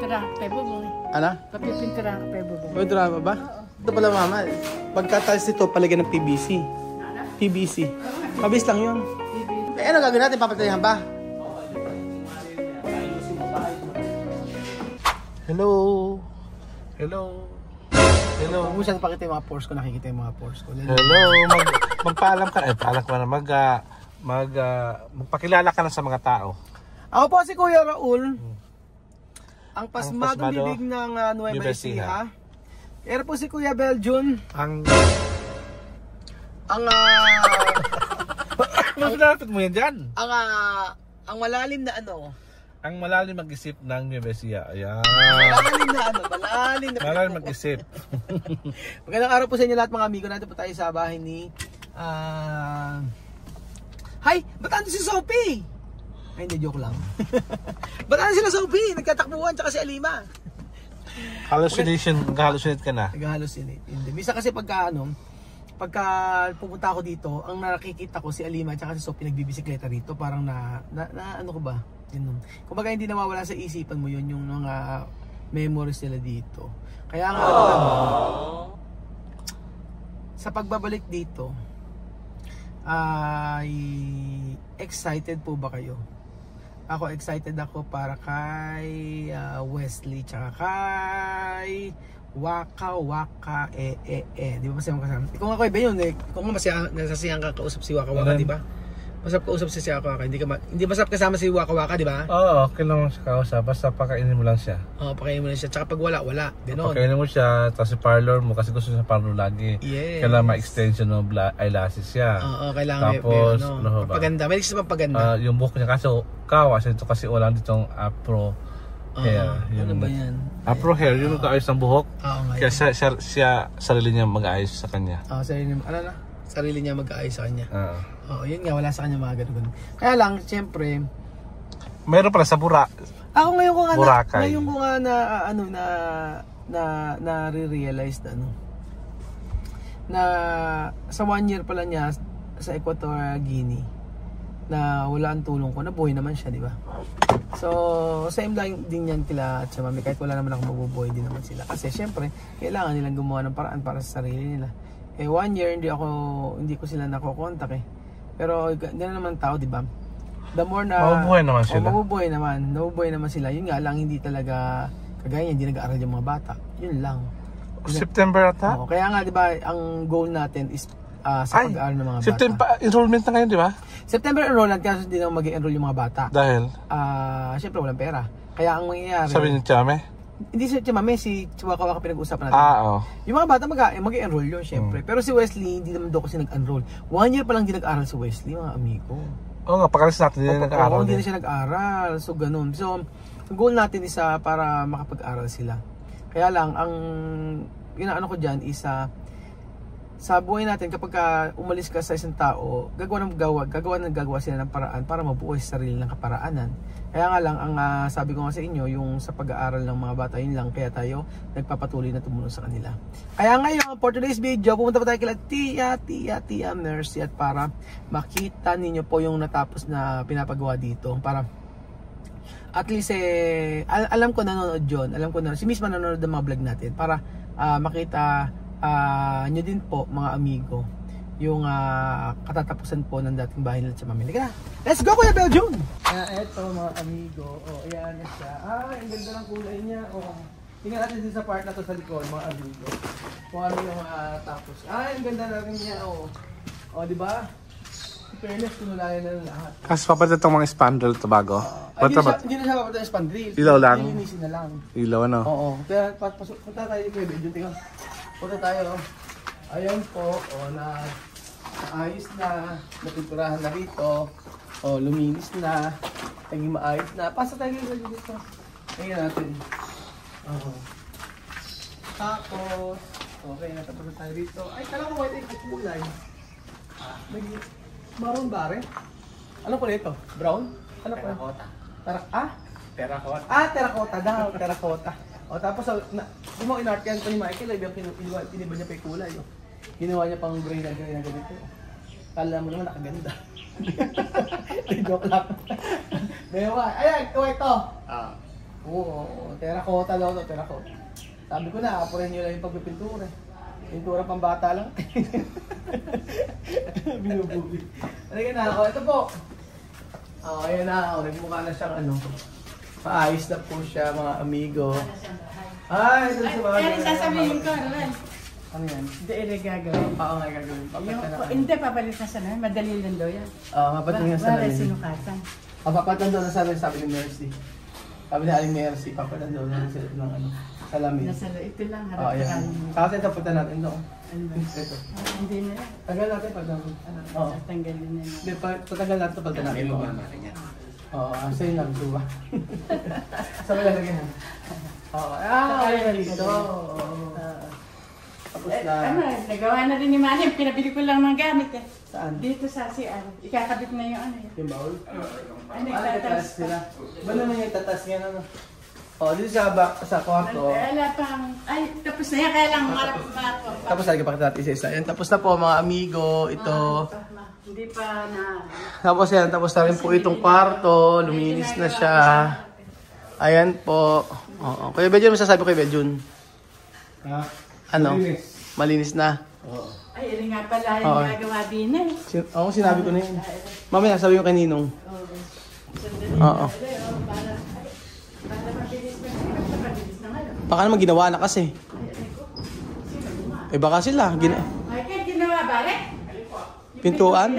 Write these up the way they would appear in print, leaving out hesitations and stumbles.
Papipintira kay Buboy. Ano? Papipintira kay Buboy. May drama ba? Ito pala mama, pagkatalis nito palagyan ng PVC. PVC. Mabilis lang yun. Eh ano gagawin natin? Papatayan ba? Hello. Hello. Hello. Kung saan pakita yung mga pores ko, nakikita yung mga pores ko. Hello. Magpaalam ka. Paalam ka na. Magpakilala ka na sa mga tao. Ako po si Kuya Raul. Ang pasmadong bibig ng Nueva Ecija. Era po si Kuya Belgium. Malapit mo yan dyan. Ang malalim na ano. Ang malalim mag-isip ng Nueva Ecija. Ayan. Malalim mag-isip. Magandang araw po sa inyo lahat mga amigo. Natin po tayo sa bahay ni Hi! Ba't ando si Sophie? Ay hindi, joke lang. Ba't ando sila Sophie? Nagkatakbuhan tsaka si Alima. Nag-hallucinate ka na. Nag-hallucinate. Hindi. Bisa kasi pagka pupunta ako dito, ang nakikita ko si Alima at si Sophie nagbibisikleta rito. Parang na ano ko ba? Yun. Kumbaga hindi nawawala sa isipan mo yun, yung mga memories nila dito. Kaya nga sa pagbabalik dito, ay excited po ba kayo? Ako excited ako para kay Wesley tsaka kay Waka di ba masaya kasama? Kung ako iba yun kung masaya nasasiyahan ka kausap si Waka di ba? Masarap kausap si Waka, hindi masarap kasama si Waka, di ba? Oo, okay lang siya kausap, basta pakainin mo lang siya. Oo, pakainin mo lang siya, tsaka pag wala, gano'n. Pakainin mo siya, tapos si parlor mo, kasi gusto siya sa parlor lagi. Yes. Kailangan ma-extension ng eyelashes siya. Oo, kailangan tapos, may papaganda, may gusto papaganda. Yung buhok niya kasi kawas, ito kasi walang ditong afro hair. Ano ba yan? Afro hair, yung nag-aayos ng buhok. Kaya siya sarili niya mag-aayos sa kanya. Sarili niya mag-aayos sa kanya. Yun nga, wala sa kanya mga ganun. Kaya lang, siyempre, mayroon pala sa ako ngayon ko nga Boracay. Ngayon ko nga na-realize na sa 1 year pala niya sa Equatorial Guinea na wala ang tulong ko, nabuhay naman siya, di ba? So, same lang din yan kila at siya mami, kahit wala naman ako mabubuhay din naman sila. Kasi siyempre, kailangan nilang gumawa ng paraan para sa sarili nila. 1 year hindi ko sila nakokontak Pero hindi na naman tao, di ba? The more na mabubuhay naman sila. Mabubuhay naman sila. Yun nga lang, hindi talaga kagaya hindi nag-aaral yung mga bata. Yun lang. September ata? Kaya nga, di ba, ang goal natin is sa pag-aaral ng mga bata. September enrollment na ngayon, di ba? September enrollment, kasi hindi na mag-enroll yung mga bata. Dahil? Siyempre, walang pera. Kaya ang mangyayari... Sabi ni Chame? Hindi si Mami, si Waka pinag-uusapan natin. Yung mga bata mag-enroll yun, syempre. Pero si Wesley, hindi naman daw kasi nag-enroll. 1 year pa lang din nag-aral si Wesley, mga amigo. Oo nga, pagkalis natin din nag-aaral. Hindi na siya nag-aral. So, ganun. So, ang goal natin is para makapag-aral sila. Kaya lang, ang inaano ko dyan is sa buhay natin, kapag umalis ka sa isang tao, gagawa sila ng paraan para mabuhay sa sarili ng kaparaanan. Kaya nga lang, ang sabi ko nga sa inyo, yung sa pag-aaral ng mga bata, yun lang, kaya tayo nagpapatuloy na tumulong sa kanila. Kaya ngayon, for today's video, pumunta pa tayo kila Tia Mercy at para makita ninyo po yung natapos na pinapagawa dito. Para at least alam ko nanonood yun, si Miss nanonood ng mga vlog natin para makita nyo din po mga amigo yung katatapusan po ng dating bahay nila sa Mami. Lika na! Let's go Kuya Belgium! Eto mga amigo. Ayan na siya. Ang ganda ng kulay niya. Tingnan natin din sa part na to sa likod mga amigo. Kung ano yung tapos. Ang ganda na rin niya. Diba? Fairness, tinulayan na lahat. Kasi papalit itong mga spandrel ito bago? Hindi na siya papalit yung spandrel. Ilaw lang? Linisin na lang. Ilaw ano? Oo. Kaya punta tayo Kuya Belgium. Tingnan. Punta tayo. Ayan po, naayos na, napinturahan na rito, luminis na, naging maayos na. Pasa tayo dito. Tingnan natin. Tapos, okay, natapos na tayo dito. Ay, kala ko white yung kulay. Maroon ba rin? Ano po ito? Brown? Ano po? Terracotta. Terracotta. Terracotta daw, terracotta. Tapos, di mo inartihan ko ni Michael, piniba niya pa yung kulay. Ginawa niya pang gray na ganito. Kala mo naman nakaganda. Joke lang. Dewa. Ayan, ito. Oo, Terracotta daw to, terracotta. Sabi ko na, apurin nyo lang yung pagpipintura. Pintura pang bata lang. Binubugi. Halika na ako. Ito po. Ayan na. Nagmukha na siyang ano. Paayos na po siya, mga amigo. Ay, ito sa mga. Kaya sasabihin ko, Ron. Ano yan? Hindi, gagawin. Oo nga gagawin. Hindi, papalit na sana. Madali lang daw yan. Oo, mapatin nga sa Wala namin. sinukatan. Papatan daw na sabi ni Mercy. Sabi ni Aling Mercy, papatan daw na sila ng ano, salamin. Nasa ito lang, Oo, harap ayan. sa kanin. Kasi ito punta natin doon. Ano ba? Ito. Hindi na yan. Tagal natin pag Oo. Tanggalin na yan. Hindi, patagal natin pag natin ito. Oo, sa'yo lang, diba? Sa malalagyan. Oo. Okay na dito. Tapos na. Ano, nagawa na rin ni Manny. Pinabili ko lang ng gamit eh. Saan? Dito sa CR. Ikakabit na yung ano yun. Yung baul? Ano, Tatas itatas. sila. Ba naman yung tatas nga ano? Dito sa kwarto. Wala pang... Ay, tapos na yan. Kaya lang marap pa ako. Tapos lagi pakita natin isa-isa. Yan, tapos na po mga amigo. Ito. Hindi pa na... Tapos yan, tapos na rin po itong kwarto. Luminis na siya. Ayan po. Oo. Kuya Bedjun, masasabi ko Kuya Bedjun? Ano? Malinis na. Ay, yun nga pala yung gagawa din eh. Oo, sinabi ko na yun. Mamaya, sabi yung kaninong. Oo. Para mabilis na. Mabilis na nga. Baka naman ginawa na kasi. Eh baka sila. Michael, ginawa ba rin? Pintuan?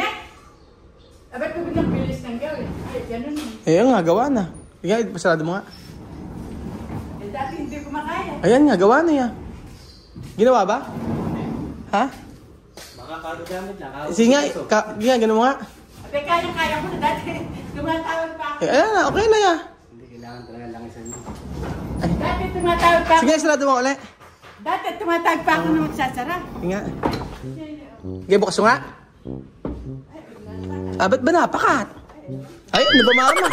Abay ko bilang bilis ng gawin. Ay, ganun eh. Eh nga, gawa na. Ikaw, pasarado mo nga. Eh, dati hindi ko makaya. Ayan nga, gawa na yan. Ginawa ba? Ha? Makakagamit lang. Sige nga, ganun mo nga. Abay, kaya ko na dati. Tumatawag pa ako. Ayan na, okay na yan. Hindi kailangan talaga lang isang Dati tumatawag pa ako. Sige, sarado mo ulit. Dati tumatawag pa ako na magsasara. Sige nga. Sige, bukas mo nga. Ba't ba napakat? Ay, ano ba mama?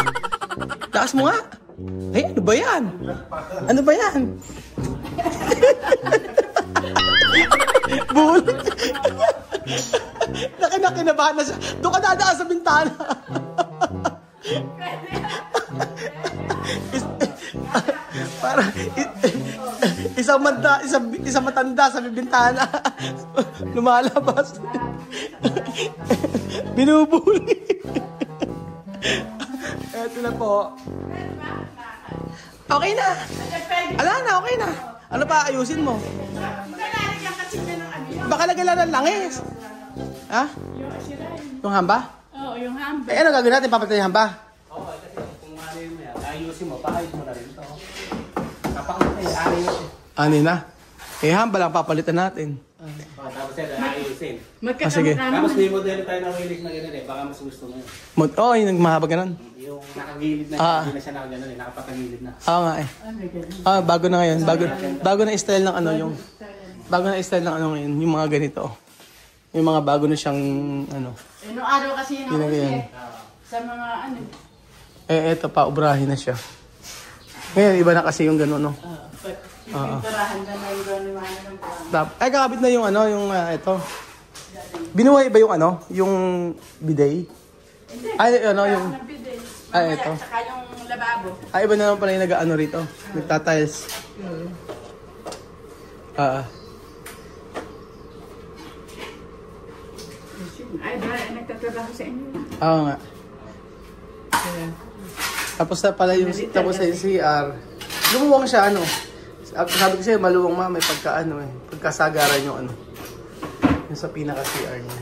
Taas mo nga. Ay, ano ba yan? Ano ba yan? Bull. Nakinabahan na siya. Doon ka dadaan sa bintana. Para isang matanda sa bintana. Lumalabas. Binubuli. Eto na po. Okay na. Ala na, okay na. Ano pa ayusin mo? Lalagyan kasi siya ng ano yun. Baka lagyan lang ng langis. Ha? Yung sira yun. Yung hamba? Oo, yung hamba. Eh ano gagawin natin? Papatay yung hamba? Oo, kasi kung ano yun yan, ayusin mo, paayos mo na rin ito. Kapakit eh, ayusin. Ano na? Eh hamba lang papalitan natin. Tapos yan, ayusin. Sige. Tapos may modelo tayo ng wilik na gano'n eh, baka mas gusto mo yun. Oh, yung mahaba ganun. Yung nakagilid na, hindi na siya nakagano'n eh, nakapatagilid na. Oo nga eh. Bago na ngayon. Bago na style ng ano yung... Bago na style ng ano ngayon, yung mga ganito. Yung mga bago na siyang ano. Eh, nung araw kasi yun ako Ginagayan. sa mga ano. Eto pa, ubrahin na siya. Ngayon, iba na kasi yung gano'n, no? Pinturahan na na yung gano'n ng plano. Ay, kakabit na yung ano, yung ito. Binuhay ba yung ano? Yung bidet? Ay, ano, yung... Ay, ito. Saka yung lababo. Ay, iba na naman pala yung nag-ano rito. Nagtatiles. Ay, nagtatrabaho sa inyo. Oo nga. Tapos na pala yung... Tapos na yung CR. Lumuwang siya, ano. Sabi ko sa'yo, maluwang may pagka-ano eh. Pagkasagaran yung ano. Yung sa pinaka-CR niya.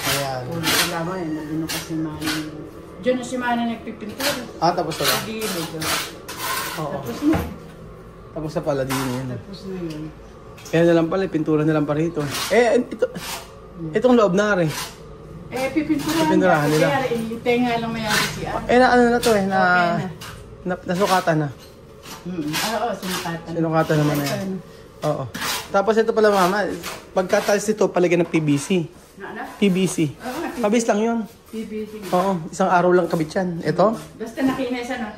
Ayan. Wala mo eh, nabino kasi Manny. Diyan na si Manny nagpipintura. Tapos na ba? Gilid. Oo. Tapos na. Tapos na pala din yun. Tapos na yun. Kaya na lang pala, pintura na lang pa rito. Itong loob na rin. Eh, pipinturahan Pipinturahan nila. Kaya hinihintay nga lang mayari siya. Ano na to eh, nasukatan na. Oo, sinukatan. Sinukatan naman na yan. Oo. Tapos ito pala mama, pagka-tiles nito, palagyan ng PVC. Ano? PVC. Oo, Mabilis lang yun. PVC. Oo, isang araw lang kabit yan. Ito? Basta nakinesa na.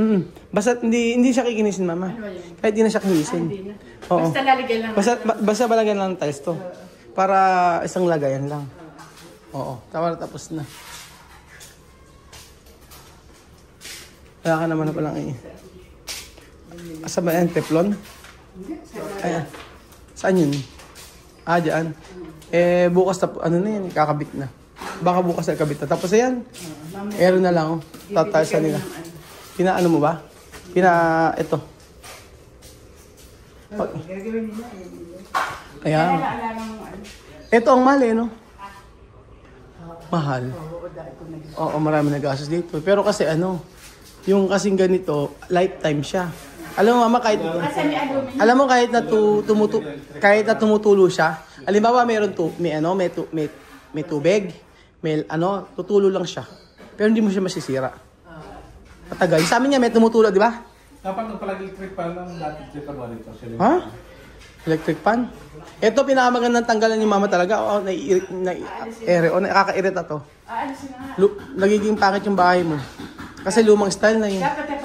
Basta hindi siya kikinisin mama. Ano ba yan? Kahit di na siya kinisin. Hindi na. Oo. Basta lalagyan lang. Basta balagyan lang ng tiles to. Para isang lagayan lang. Oo, tapos na. Wala ka naman na palang Asa ba yan? Teflon? Ayan. Saan yun? Dyan. Bukas ano na yan, kakabit na. Baka bukas na kabit na. Tapos ayan, aero na lang. Tatasan nila. Pinaano mo ba? Ito. Ayan. Ito ang mahal no? Mahal. Oo, marami nag-gastos dito. Pero kasi yung kasing ganito, lifetime siya. Alam mo mama, kahit na tumutulo siya. Halimbawa may tubig, may tutulo lang siya. Pero hindi mo siya masisira. Matagal. Sa amin nga may tumutulo, di ba? Dapat nagpalagi-electric pan ng electric pan mo dito. Ha? Electric pan? Ito pinakamagandang tanggalan ni mama talaga. Nakaka-irita to. Nagiging pangit yung bahay mo. Kasi lumang style na yun. Dapat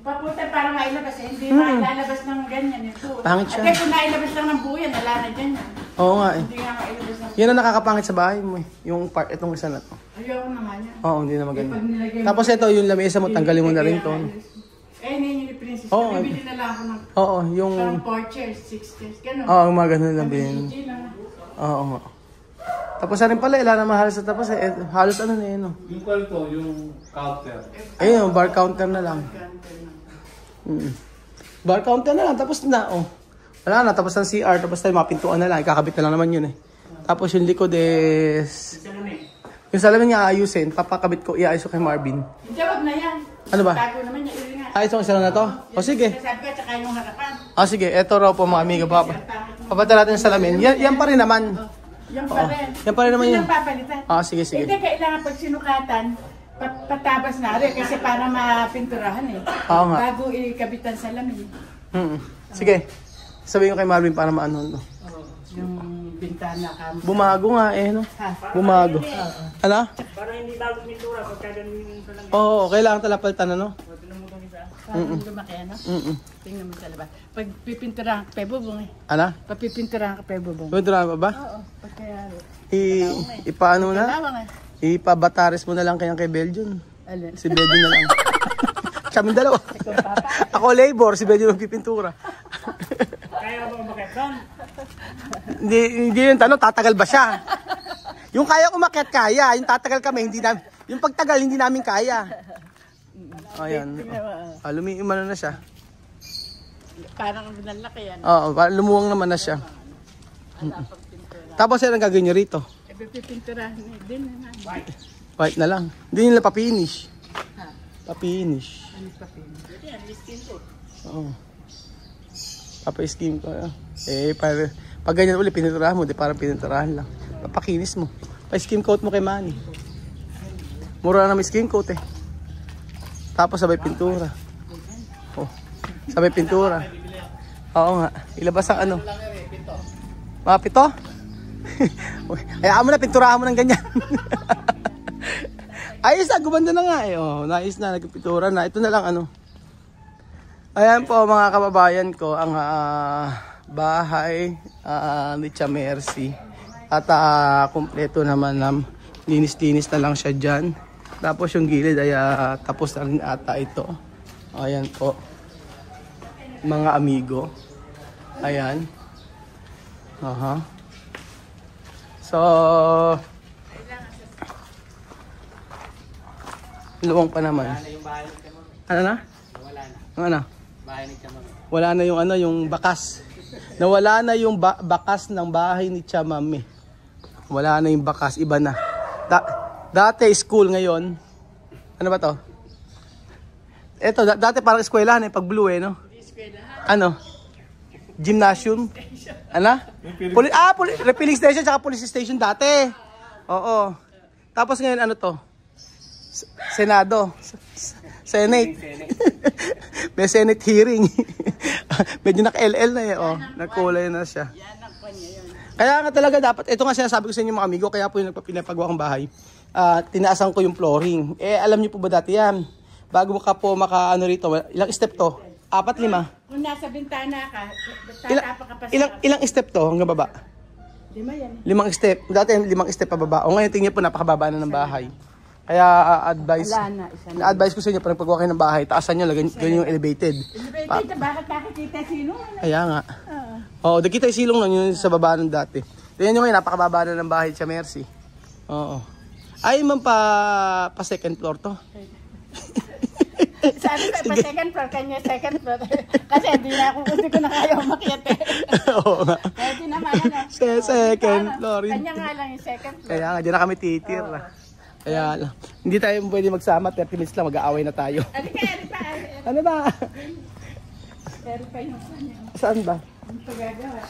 paputin para mailabas. Hindi mailalabas ng ganyan. Pangit siya. At kung nailabas lang ng buyan, wala na dyan yan. Oo nga Hindi nga mailabas ng... Yan ang nakakapangit sa bahay mo Yung part, itong isa na to. Ayoko naman yan. Oo, hindi na maganda. Tapos ito, yung lamesa mo, tanggalin mo na rin to. Hindi ni Princess. Oo. Bibili na lang ako ng... Oo, yung... Parang 4 chairs, 6 chairs, gano'n. Oo, mga ganun lang din. Hindi lang. Oo nga. Tapos na rin pala, ilan naman halos na tapos halos ano na yun. Yung kwalto, yung counter. Ayun, bar counter na lang. Bar counter na lang, tapos na Wala na, tapos ng CR, tapos tayo mga pintuan na lang, ikakabit na lang naman yun Tapos yung likod yung salamin niya ayusin, papakabit ko, iayos ko kay Marvin. Hindi, wag na yan. Ano ba? Tago naman niya, uli nga. Itong isa na to? O sige. Sabi ko, tsaka yung harapan. Sige, eto raw po mga amiga, papata natin yung salamin. Yan pa rin naman. Yan pa rin. Yan pa rin naman yun. Yan papalitan. Sige. Hindi, kailangan pag sinukatan, patabas na rin kasi para mapinturahan Oo nga. Bago ikabitan sa lamin. Sige. Sabihin ko kay Marvin para maano. Yung bintana ka. Bumago nga no? Bumago. Ano? Para hindi bago pintura pagka ganun sa lang. Oo, kailangan talaga palitan Parang lumaki Tingnan mo sa labas. Pag pipinturahan ka, bubong Ano? Pag pipinturahan ka, bubong. Pwede ba? Oo, pagkayari. Ipaano na? Kalawang Ipabataris mo na lang kay Belgium. Alin? Si Belgium na lang. Kaming dalawa. Ako labor, si Belgium magpipintura. Kaya ba umakyat doon? Hindi yung tanong, tatagal ba siya? Yung kaya umakyat, kaya. Yung tatagal kami, hindi namin. Yung pagtagal, hindi namin kaya. Ayan. Lumiiman na siya. Parang nalaki yan. Oo, lumuwang naman na siya. Tapos yan ang gagawin nyo rito. Pipinturahan din na. White na lang. Hindi nila papinish. Papinish. Ano pa pin? Yan, skin ko. Oo. Papa-skin ko. Pag ganyan ulit, pininturahan mo. Di parang pininturahan lang. Papakinis mo. Pa-skin coat mo kay Manny. Mura na may skin coat Tapos sabay pintura. Sabay pintura. Oo nga. Ilabas ang Mga 7? Hayaan mo na, pinturahan mo ng ganyan. Ayos na, gumanda na nga Nice na, nagpintura na. Ito na lang Ayan po mga kababayan ko, ang bahay ni Tia Mercy. At kumpleto naman linis-linis na lang siya dyan. Tapos yung gilid ay tapos na rin ata ito. Ayan po. Mga amigo. Ayan. So, luwang pa naman. Ano na? Ano? Wala na yung yung bakas. Nawala na yung bakas ng bahay ni Tia Mami. Wala na yung bakas, iba na. Dati school, ngayon. Ano ba to? Ito, dati parang eskwelahan pag blue no? Ano? Gymnasium? Ano? Refilling station tsaka police station dati. Oo. Tapos ngayon ano to? Senado. Senate. May Senate hearing. Medyo naka-LL na Nagkulay na siya. Kaya nga talaga dapat, ito nga sinasabi ko sa inyo mga amigo, kaya po yung pinapagawa kong bahay. Tinaasan ko yung flooring. Alam niyo po ba dati yan? Bago ka po rito, ilang step to? 4, 5? Kung nasa bintana ka, tatapa ka pa sa... Ilang step to hanggang baba? 5 yan 5 step. Dati 5 step pababa. O ngayon tingnan po, napakababa na ng bahay. Kaya advice, Wala na, isa na. na-advise ko sa inyo, parang pagkuha kayo ng bahay, taasan nyo, ganyan yung elevated. Elevated, bakit nakikita sino? Kaya nga. Oo, nakita yung silong lang yun sa baba ng dati. Tingnan nyo ngayon, napakababa na ng bahay sa Mercy. Oo. Ay, ma'am, pa second floor to. Sabi ko, pa second floor, kanya second floor. Kasi hindi ko na kaya umakyat eh. Oo nga. Kaya di naman, ano. Second floor. Kanya nga lang yung second floor. Kaya nga, dyan na kami titira. Kaya lang. Hindi tayo pwede magsama, 30 minutes lang, mag-aaway na tayo. Erika. Ano ba? Erika yung kanya. Saan ba? Ang pagagawa.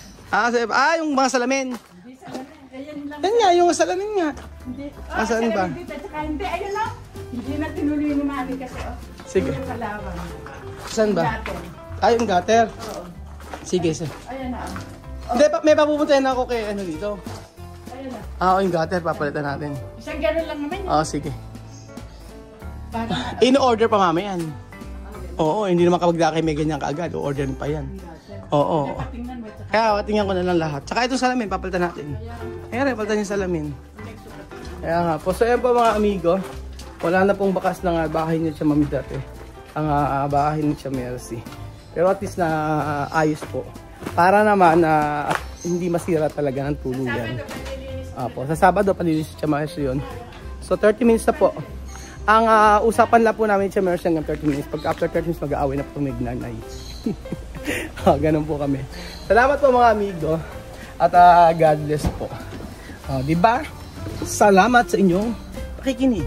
Yung mga salamin. Hindi sa lamin. Ayan lang. Yan nga, yung salamin nga. Hindi. Saan ba? Dito, tsaka hindi. Ayun na. Hindi na tinuloy ni Mami kasi. Sige. Yung kalawang. Saan ba? Datin. Yung gutter. Oo. Sige, sir. Ayan na. Hindi, may papupuntahin ako kay ano dito. Ayan na. Yung gutter, papalitan natin. Isang gano'n lang naman yun. Sige. Para In-order pa mama yan. Oo, hindi naman kapag kay may ganyan kaagad. O-orderin pa yan. Oo. tingnan mo. Tsaka Kaya tingnan ko na lang lahat. Tsaka itong salamin, papalitan natin. Ayan, papalitan yung salamin. Kaya nga po. So ayan po mga amigo. Wala na pong bakas ng bahay niya siya Mami dati. Ang bahay niya siya Mercy. Pero at least na ayos po. Para naman hindi masira talaga ng tuluyan. Apo, sa Sabado panilinis siya Mercy yun. So 30 minutes na po. Ang usapan lang po namin siya Mercy hanggang 30 minutes. Pag after 30 minutes mag-aaway na po may-nanay. Ganun po kami. Salamat po mga amigo. At God bless po. Diba? Salamat sa inyong pakikinig.